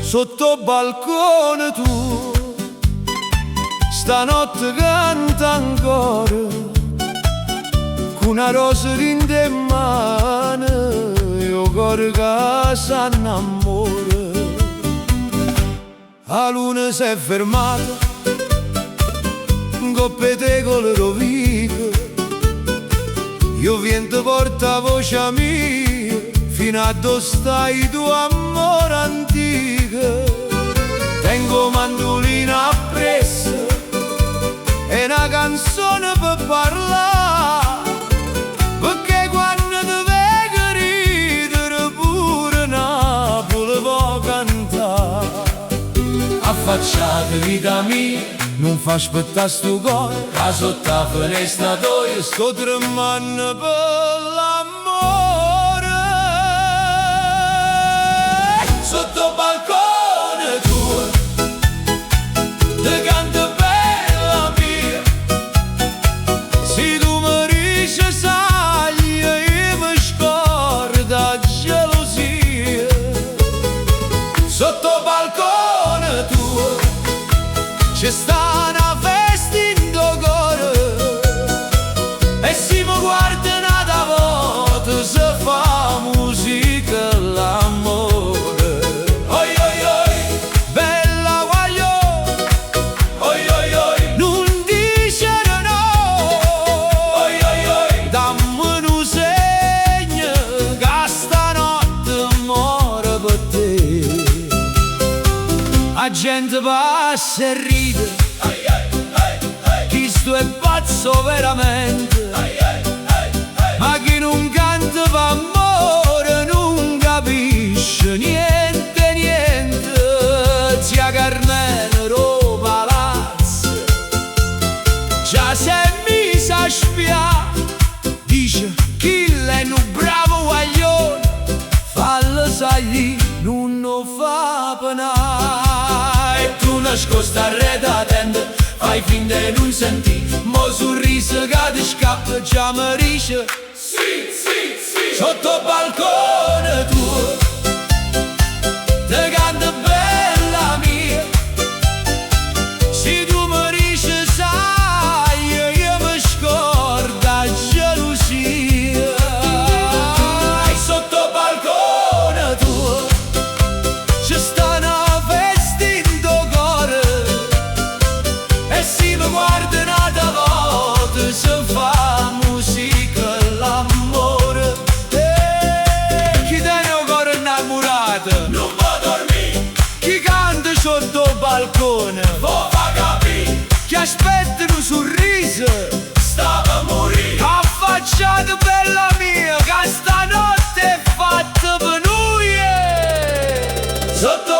sotto balcone tuo, stanotte canta ancora, con una rosa in mano, io cuore che s'annamora. La luna si è fermata, un coppete con le rovine, io vento porta voce mia, fino a dove stai tu amore antico. Tengo mandolina appresso e una canzone per parlare, perché quando ti vedo ridere pure Napoli può cantare. Affacciate vita mia, non fa aspettare sto cuore, che sotto la finestra tua sto tremando per l'amore. Sotto balcone tuo, te canto bella mia, se tu mi dici sai, io mi scordo la gelosia. Sotto balcone tuo c'è sta una festa in tuo cuore, e se mi guarda una volta si fa musica l'amore. Oi oi oi, bella guaglio, oi oi oi, non dicere no. Oi oi oi, dammi un segno che stanotte muore per te. La gente passa e ride, chi sto è pazzo veramente, ma chi non canta per amore non capisce niente, niente. Zia Carmela ro palazzo già si è messa a spiare, dice chi è un bravo guaglione, fallo sai non lo fa penare. E tu nascosta a rete tende, fai finta di non sentire, mo sorriso che ti scappa già mi dice sì, sì, sì. Sotto balcone tuo, te canta bella mia, se tu mi dici sai, io mi scordo la gelosia. Sotto balcone tuo c'è sta una festa in tuo cuore, e se mi guarda una volta si fa musica l'amore. Chi tiene un cuore innamorato non può dormire, chi canta sotto balcone può fa capire, chi aspetta un sorriso sta per morire. Affacciate bella mia, che stanotte è fatta per noi. Sotto